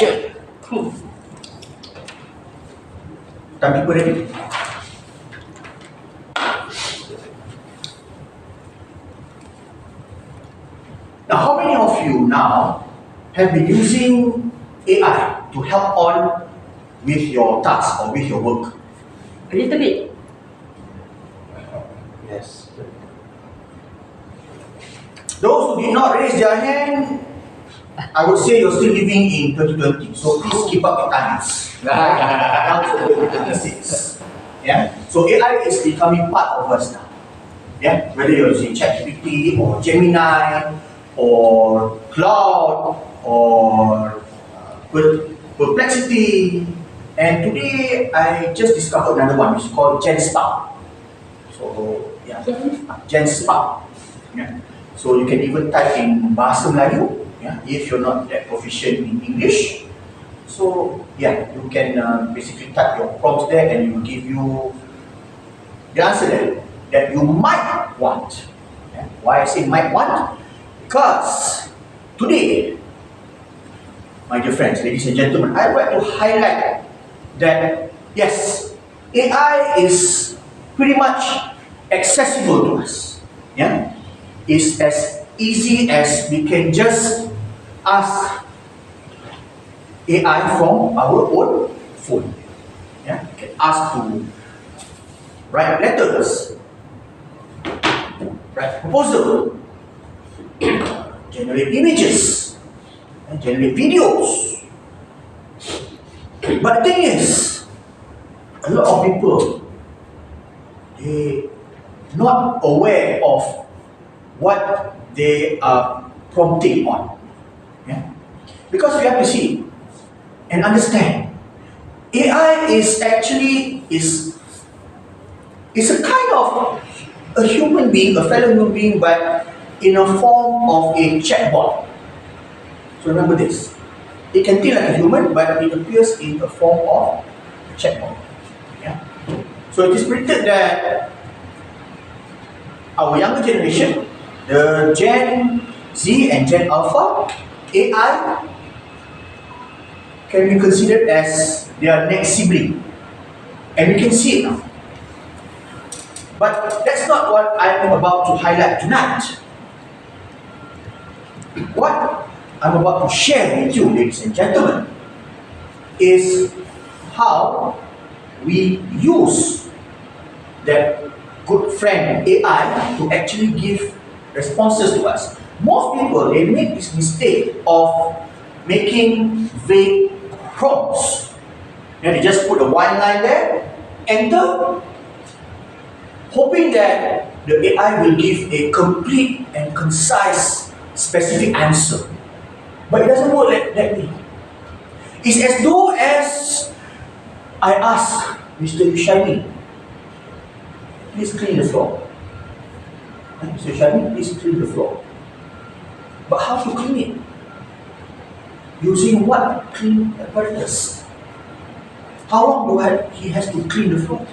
action. Time people ready? Now, how many of you now have been using AI to help on with your task or with your work? A little bit. Yes. Those who did not raise their hand, I would say you're still living in 2020. So please keep up your times. Now to 2026. Yeah. So AI is becoming part of us now. Yeah. Whether you're using ChatGPT or Gemini or Cloud or Perplexity. And today I just discovered another one which is called GenSpark. So yeah, GenSpark. Yeah. So you can even type in Bahasa Melayu, yeah, if you're not that proficient in English. So yeah, you can basically type your prompts there and it will give you the answer there that you might want. Yeah. Why I say might want? Because today, my dear friends, ladies and gentlemen, I would like to highlight that yes, AI is pretty much accessible to us. Yeah. It's as easy as we can just ask AI from our own phone. Yeah, we can ask to write letters, write proposal, generate images, and generate videos. But the thing is, a lot of people, they not aware of what they are prompting on. Yeah? Because we have to see and understand, AI is actually is a kind of a human being, a fellow human being, but in a form of a chatbot. So remember this. It can think like a human, but it appears in the form of a chatbot. Yeah? So it is predicted that our younger generation, the Gen Z and Gen Alpha, AI can be considered as their next sibling. And we can see it now. But that's not what I'm about to highlight tonight. What I'm about to share with you, ladies and gentlemen, is how we use that good friend AI to actually give responses to us. Most people, they make this mistake of making vague prompts. And they just put a one line there, enter, hoping that the AI will give a complete and concise, specific answer. But it doesn't work like that way. It's as though as I ask Mr. Shani, please clean the floor. Mr. Shani, please clean the floor. But how to clean it? Using what clean apparatus? How long do he has to clean the floor?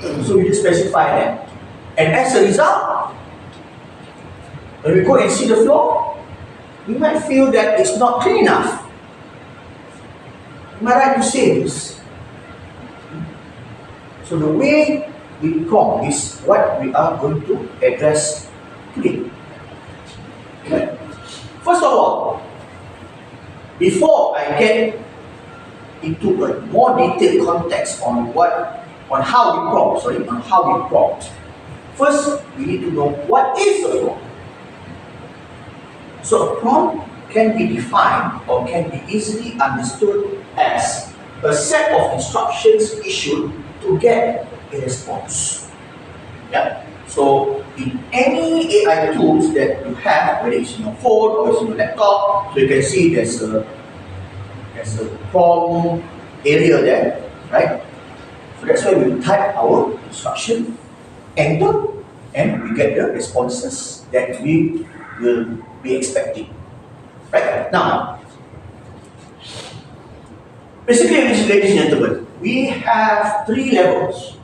So we just specify that. And as a result, when we go and see the floor, we might feel that it's not clean enough. Am I right to say this? So the way we prompt is what we are going to address today. Okay. First of all, before I get into a more detailed context on how we prompt, first we need to know what is a prompt. So a prompt can be defined or can be easily understood as a set of instructions issued to get a response. Yeah. So in any AI tools that you have, whether it's in your phone or it's in your laptop, so you can see there's a prompt area there, right? So that's why we type our instruction, enter, and we get the responses that we will be expecting. Right? Now, basically, ladies and gentlemen, we have three levels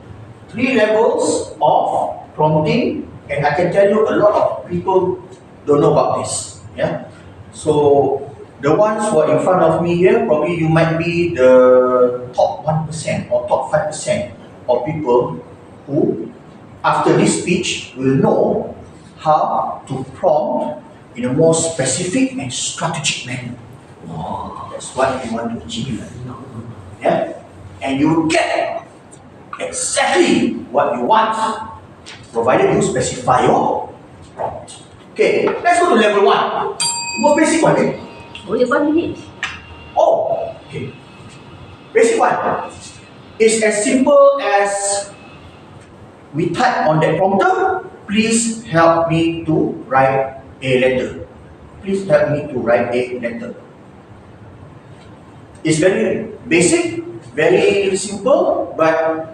of prompting, and I can tell you a lot of people don't know about this. Yeah. So the ones who are in front of me here, probably you might be the top 1% or top 5% of people who, after this speech, will know how to prompt in a more specific and strategic manner. That's what you want to achieve. Yeah? And you will get exactly what you want, provided you specify your prompt. Okay, let's go to level 1. Most basic one, eh? Only 1 minute. Oh, okay. Basic one. It's as simple as we type on that prompter, please help me to write a letter. Please help me to write a letter. It's very basic, very simple, but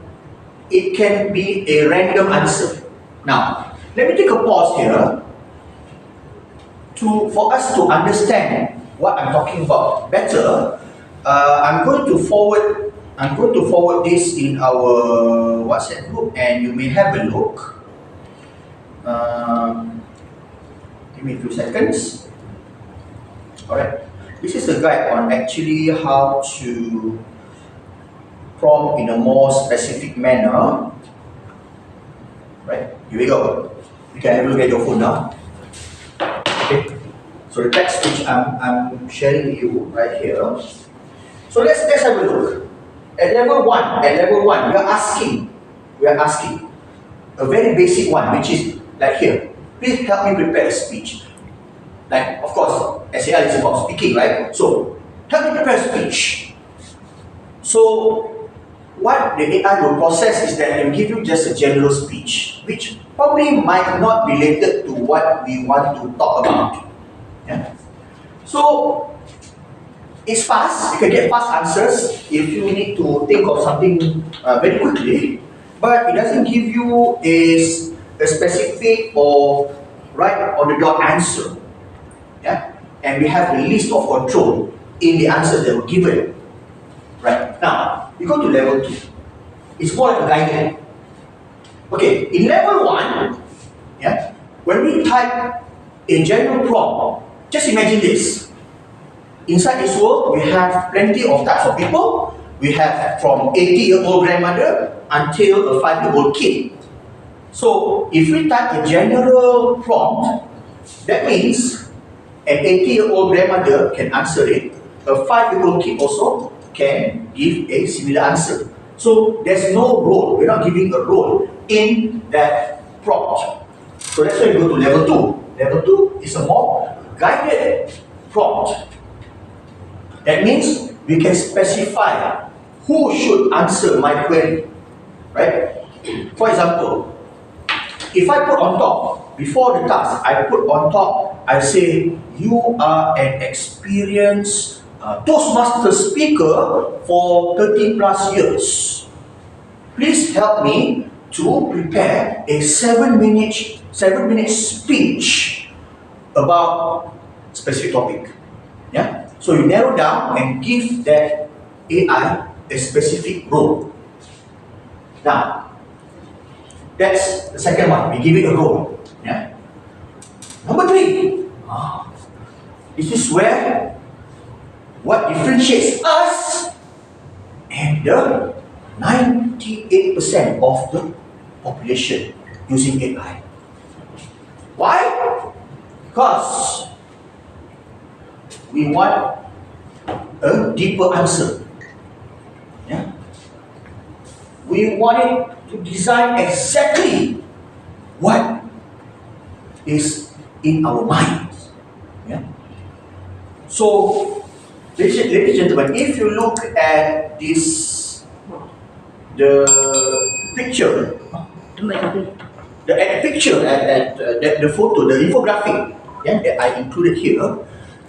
it can be a random answer. Now, let me take a pause here for us to understand what I'm talking about better. I'm going to forward this in our WhatsApp group, and you may have a look. Give me a few seconds. Alright, this is a guide on actually how to prompt in a more specific manner. Right, here we go. You can have a look at your phone now. Okay, so the text which I'm sharing with you right here. So let's have a look. At level 1, we are asking a very basic one, which is like here. Please help me prepare a speech. Like, of course, SAL is about speaking, right? So, help me prepare a speech. So, what the AI will process is that it will give you just a general speech, which probably might not be related to what we want to talk about. Yeah? So, it's fast. You can get fast answers if you need to think of something very quickly, but it doesn't give you a specific or right on the dot answer. Yeah? And we have the list of control in the answers that were given. Right? Now, we go to level 2. It's more like a guidance. Okay, in level 1, yeah, when we type a general prompt, just imagine this. Inside this world, we have plenty of types of people. We have from 80-year-old grandmother until a 5-year-old kid. So, if we type a general prompt, that means an 80-year-old grandmother can answer it. A 5-year-old kid also can give a similar answer. So, there's no role. We're not giving a role in that prompt. So, that's why we go to level 2. Level 2 is a more guided prompt. That means we can specify who should answer my query, right? For example, if I put on top, before the task, I put on top, I say, you are an experienced Toastmaster speaker for 30 plus years. Please help me to prepare a 7-minute speech about specific topic. Yeah? So you narrow down and give that AI a specific role. Now, that's the second one. We give it a role. Yeah? Number 3. This is where what differentiates us and the 98% of the population using AI. Why? Because we want a deeper answer. Yeah? We want it to design exactly what is in our minds. Yeah? So, ladies and gentlemen, if you look at this, the picture, the photo, the infographic, yeah, that I included here,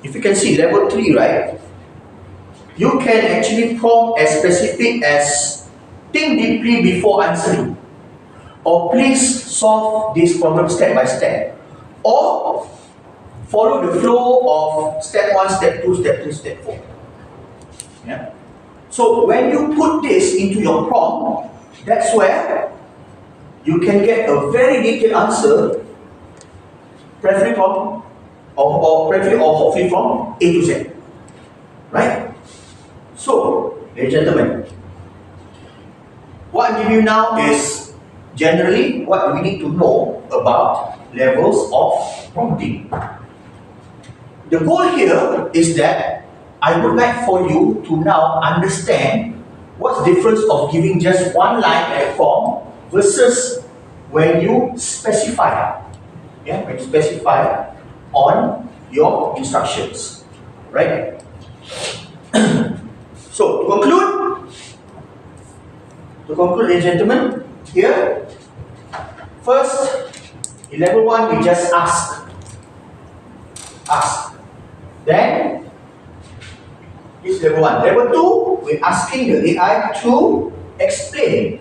if you can see level 3, right? You can actually prompt as specific as think deeply before answering, or please solve this problem step by step, or follow the flow of step 1, step 2, step 3, step 4. Yeah? So when you put this into your prompt, that's where you can get a very detailed answer, preferably from or hopefully from A to Z. right? So, ladies and gentlemen, what I'm giving you now is generally what we need to know about levels of prompting. The goal here is that I would like for you to now understand what's the difference of giving just one line at form versus when you specify. Yeah, when you specify on your instructions, right? So to conclude, ladies and gentlemen, here, first, in level 1, we just ask. Then, this is level 1. Level 2, we're asking the AI to explain.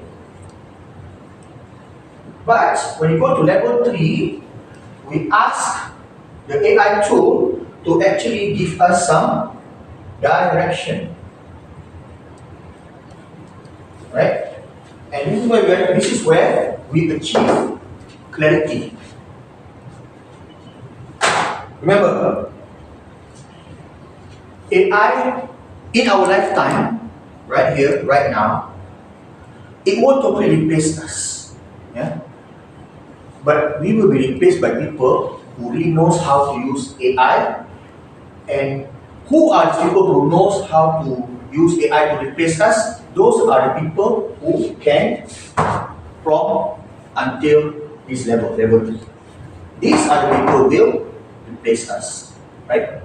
But when you go to level 3, we ask the AI tool to actually give us some direction. Right? And this is where we achieve clarity. Remember, AI in our lifetime, right here, right now, it won't totally replace us. Yeah? But we will be replaced by people who really knows how to use AI. And who are the people who knows how to use AI to replace us? Those are the people who can prompt until this level 3. These are the people who will replace us, right?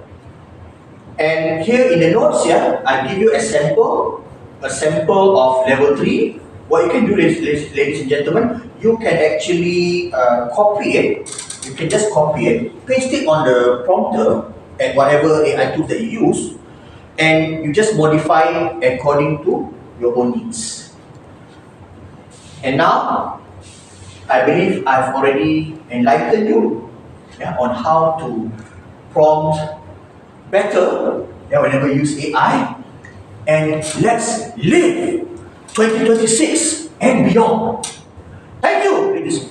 And here in the notes, yeah, I give you a sample of level 3. What you can do, ladies and gentlemen, you can actually copy it. You can just copy it, paste it on the prompter and whatever AI tool that you use, and you just modify it according to your own needs. And now, I believe I've already enlightened you, yeah, on how to prompt better, yeah, whenever you use AI. And let's live 2026 and beyond. Thank you, ladies.